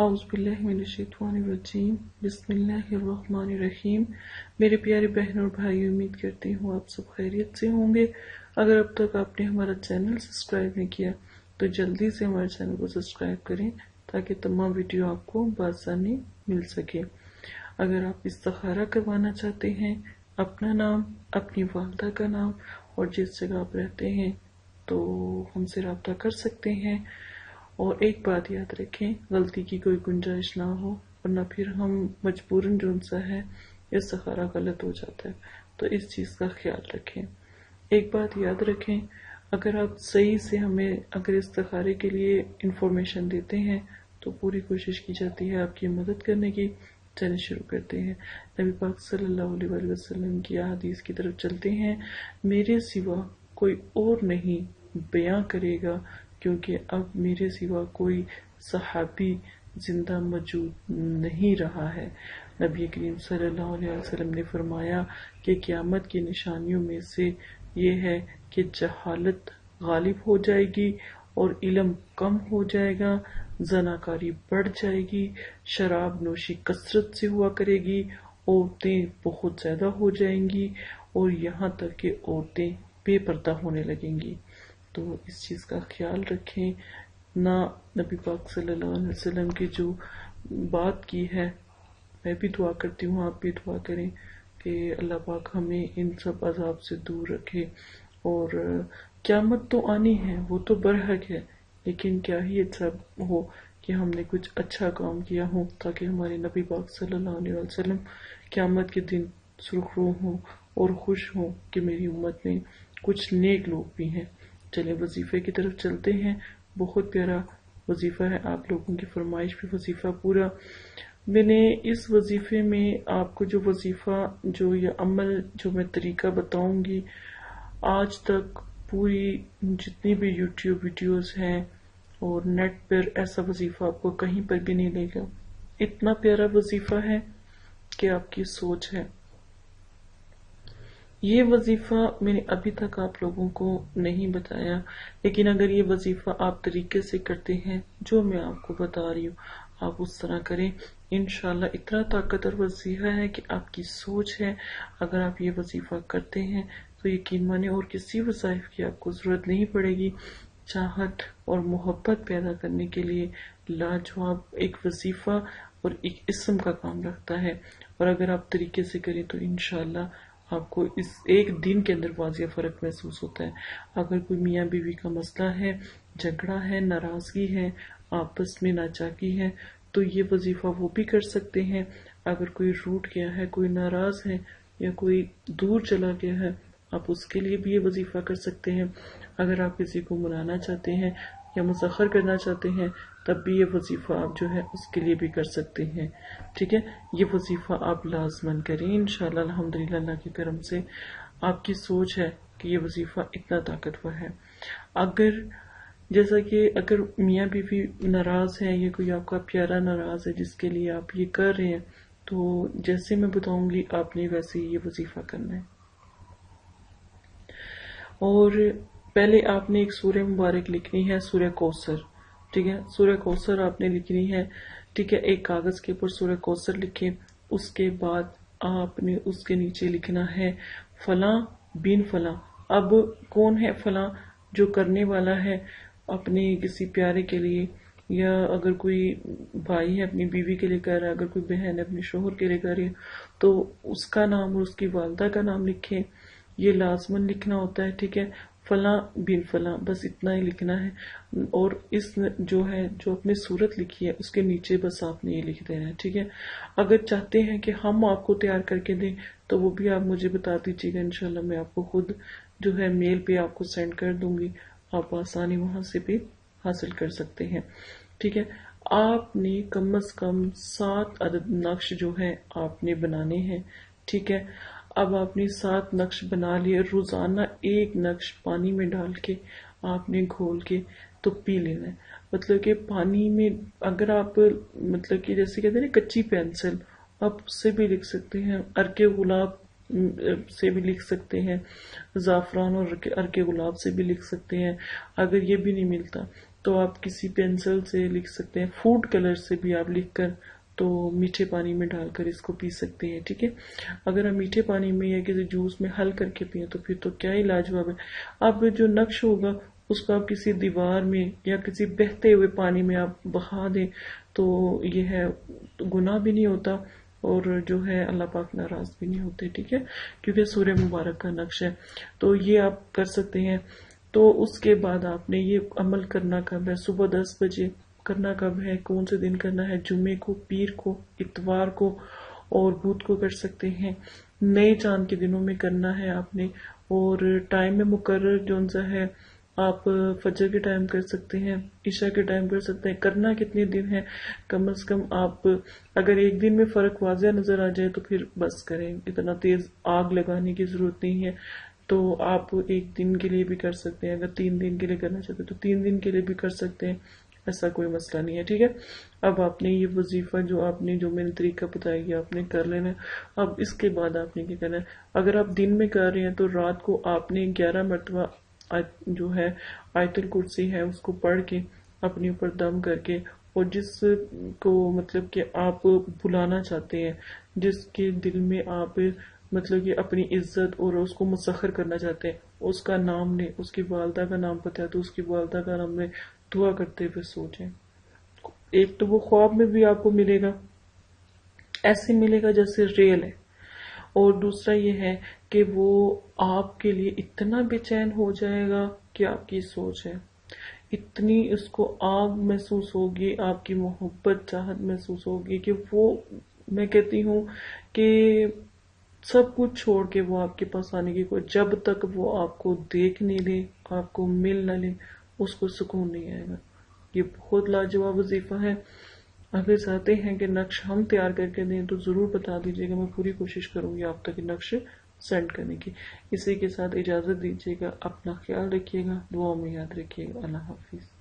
औज़ु बिल्लाहि मिनश्शैतानिर्रजीम बिस्मिल्लाहिर्रहमानिर्रहीम। मेरे प्यारे बहनों और भाई, उम्मीद करती हूँ आप सब खैरियत से होंगे। अगर अब तक आपने हमारा चैनल सब्सक्राइब नहीं किया तो जल्दी से हमारे चैनल को सब्सक्राइब करें ताकि तमाम वीडियो आपको बआसानी मिल सके। अगर आप इस्तिखारा करवाना चाहते हैं, अपना नाम, अपनी वालदा का नाम और जिस जगह आप रहते हैं तो हमसे रब्ता कर सकते हैं। और एक बात याद रखें, गलती की कोई गुंजाइश ना हो वरना फिर हम मजबूरन जो सा है इस्तिखारा गलत हो जाता है, तो इस चीज़ का ख्याल रखें। एक बात याद रखें, अगर आप सही से हमें अगर इस्तिखारे के लिए इंफॉर्मेशन देते हैं तो पूरी कोशिश की जाती है आपकी मदद करने की। चलिए शुरू करते हैं। नबी पाक सल्लल्लाहु अलैहि वसल्लम की हदीस की तरफ चलते हैं। मेरे सिवा कोई और नहीं बयां करेगा क्योंकि अब मेरे सिवा कोई सहाबी जिंदा मौजूद नहीं रहा है। नबी करीम सल्लल्लाहु अलैहि वसल्लम ने फरमाया कि क़यामत की निशानियों में से ये है कि जहालत गालिब हो जाएगी और इल्म कम हो जाएगा, जनाकारी बढ़ जाएगी, शराब नोशी कसरत से हुआ करेगी, औरतें बहुत ज्यादा हो जाएंगी और यहाँ तक कि औरतें बेपर्दा होने लगेंगी। तो इस चीज़ का ख्याल रखें। ना नबी पाक सल्लल्लाहु अलैहि वसल्लम की जो बात की है, मैं भी दुआ करती हूँ, आप भी दुआ करें कि अल्लाह पाक हमें इन सब अजाब से दूर रखे। और क़यामत तो आनी है, वो तो बरहक है, लेकिन क्या ही अच्छा हो कि हमने कुछ अच्छा काम किया हो ताकि हमारे नबी पाक सल्लल्लाहु अलैहि वसल्लम क़यामत के दिन सुरखरू हों और खुश हों कि मेरी उम्मत में कुछ नेक लोग भी हैं। चलिए वजीफे की तरफ चलते हैं। बहुत प्यारा वजीफा है, आप लोगों की फरमाइश पे वजीफा पूरा। मैंने इस वजीफे में आपको जो वजीफा जो ये अमल जो मैं तरीका बताऊंगी, आज तक पूरी जितनी भी यूट्यूब वीडियोस हैं और नेट पर ऐसा वजीफा आपको कहीं पर भी नहीं मिलेगा। इतना प्यारा वजीफा है कि आपकी सोच है। ये वजीफा मैंने अभी तक आप लोगों को नहीं बताया, लेकिन अगर ये वजीफा आप तरीके से करते हैं जो मैं आपको बता रही हूँ, आप उस तरह करें, इंशाल्लाह इतना ताकतवर वजीफा है कि आपकी सोच है। अगर आप ये वजीफा करते हैं तो यकीन माने और किसी वज़ाइफ की आपको ज़रूरत नहीं पड़ेगी। चाहत और मोहब्बत पैदा करने के लिए लाजवाब एक वजीफा और एक इस्म का काम रखता है। और अगर आप तरीके से करें तो इंशाल्लाह आपको इस एक दिन के अंदर वाज़िया फ़र्क महसूस होता है। अगर कोई मियाँ बीवी का मसला है, झगड़ा है, नाराज़गी है, आपस में नाचाकी है, तो ये वजीफा वो भी कर सकते हैं। अगर कोई रूठ गया है, कोई नाराज़ है या कोई दूर चला गया है, आप उसके लिए भी ये वजीफा कर सकते हैं। अगर आप किसी को मनाना चाहते हैं या मुसख्खर करना चाहते हैं तब भी ये वजीफा आप जो है उसके लिए भी कर सकते हैं। ठीक है, ये वजीफा आप लाजमन करें इंशाल्लाह। अल्हम्दुलिल्लाह, अल्लाह के करम से आपकी सोच है कि ये वजीफा इतना ताकतवर है। अगर जैसा कि अगर मियाँ बीवी नाराज है या कोई आपका प्यारा नाराज है जिसके लिए आप ये कर रहे हैं, तो जैसे मैं बताऊंगी आपने वैसे ही ये वजीफा करना है। और पहले आपने एक सूरह मुबारक लिखनी है, सूरह कौसर। ठीक है, सूरह कौसर आपने लिखनी है। ठीक है, एक कागज के ऊपर सूरह कौसर लिखें। उसके बाद आपने उसके नीचे लिखना है फलां बिन फलां। अब कौन है फलां? जो करने वाला है अपने किसी प्यारे के लिए, या अगर कोई भाई है अपनी बीवी के लिए कर रहा है, अगर कोई बहन है अपने शोहर के लिए कर रही है, तो उसका नाम और उसकी वालदा का नाम लिखें। ये लाजमन लिखना होता है। ठीक है, फलां बिन फलां, बस इतना ही लिखना है। और इस जो है जो आपने सूरत लिखी है उसके नीचे बस आपने ये लिख देना है। ठीक है, अगर चाहते हैं कि हम आपको तैयार करके दें तो वो भी आप मुझे बता दीजिएगा, इंशाल्लाह मैं आपको खुद जो है मेल पे आपको सेंड कर दूंगी, आप आसानी वहां से भी हासिल कर सकते हैं। ठीक है, आपने कम से कम 7 अदद नक्श जो है आपने बनाने हैं। ठीक है, अब आपने 7 नक्श बना लिए। रोजाना एक नक्श पानी में डाल के आपने घोल के तो पी लेना है। मतलब कि पानी में अगर आप मतलब कि जैसे कहते हैं ना कच्ची पेंसिल, आप उससे भी लिख सकते हैं, अर्के गुलाब से भी लिख सकते हैं, ज़ाफ़रान और अर्के गुलाब से भी लिख सकते हैं। अगर ये भी नहीं मिलता تو آپ کسی پینسل سے لکھ سکتے ہیں، فوڈ کلر سے بھی آپ لکھ کر تو میٹھے پانی میں ڈال کر اس کو پی سکتے ہیں، ٹھیک ہے۔ اگر آپ میٹھے پانی میں یا کسی جوس میں حل کر کے پئیں تو پھر تو کیا ہی لاجواب ہے۔ اب جو نقش ہوگا اس کو آپ کسی دیوار میں یا کسی بہتے ہوئے پانی میں آپ بہا دیں تو یہ ہے، گناہ بھی نہیں ہوتا اور جو ہے اللہ پاک ناراض بھی نہیں ہوتے، ٹھیک ہے، کیونکہ سورہ مبارک کا نقش ہے۔ تو یہ آپ کر سکتے ہیں۔ تو اس کے بعد آپ نے یہ عمل کرنا کب ہے؟ صبح 10 بجے کرنا کب ہے؟ کون سے دن کرنا ہے؟ جمعے کو، پیر کو، اتوار کو اور بدھ کو کر سکتے ہیں۔ نئے چاند کے دنوں میں کرنا ہے آپ نے، اور ٹائم میں مقرر جون سا ہے، آپ فجر کے ٹائم کر سکتے ہیں، عشاء کے ٹائم کر سکتے ہیں۔ کرنا کتنے دن ہے؟ کم از کم آپ اگر ایک دن میں فرق واضح نظر آ جائے تو پھر بس کریں، اتنا تیز آگ لگانے کی ضرورت نہیں ہے۔ تو آپ ایک دن کے لیے بھی کر سکتے ہیں، اگر 3 دن کے لیے کرنا چاہتے ہیں تو 3 دن کے لیے بھی کر سکتے ہیں، ایسا کوئی مسئلہ نہیں ہے، ٹھیک ہے۔ اب آپ نے یہ وظیفہ جو میں نے طریقہ بتایا گیا آپ نے کر لینا ہے۔ اب اس کے بعد آپ نے کیا کرنا ہے؟ اگر آپ دن میں کر رہے ہیں تو رات کو آپ نے 11 مرتبہ جو ہے آیت الکرسی ہے اس کو پڑھ کے اپنے اوپر دم کر کے، اور جس کو مطلب کہ آپ بلانا چاہتے ہیں، جس کے دل میں آپ مطلب کہ اپنی عزت اور اس کو مسخر کرنا چاہتے ہیں، اس کا نام لیں، اس کی والدہ کا نام پتہ ہے تو اس کی والدہ کا نام لیں، دعا کرتے ہوئے سوچیں۔ ایک تو وہ خواب میں بھی آپ کو ملے گا، ایسے ملے گا جیسے ریئل ہے، اور دوسرا یہ ہے کہ وہ آپ کے لیے اتنا بے چین ہو جائے گا کہ آپ کی سوچ ہے، اتنی اس کو آگ محسوس ہوگی، آپ کی محبت چاہت محسوس ہوگی کہ وہ، میں کہتی ہوں کہ سب کچھ چھوڑ کے وہ آپ کے پاس آنے کی کوئی، جب تک وہ آپ کو دیکھ نہیں لے، آپ کو مل نہ لے، اس کو سکون نہیں آئے گا۔ یہ بہت لاجواب وظیفہ ہے۔ اگر چاہتے ہیں کہ نقش ہم تیار کر کے دیں تو ضرور بتا دیجیے گا، میں پوری کوشش کروں گی آپ تک نقش سینڈ کرنے کی۔ اسی کے ساتھ اجازت دیجیے گا، اپنا خیال رکھیے گا، دعاؤں میں یاد رکھیے گا۔ اللہ حافظ۔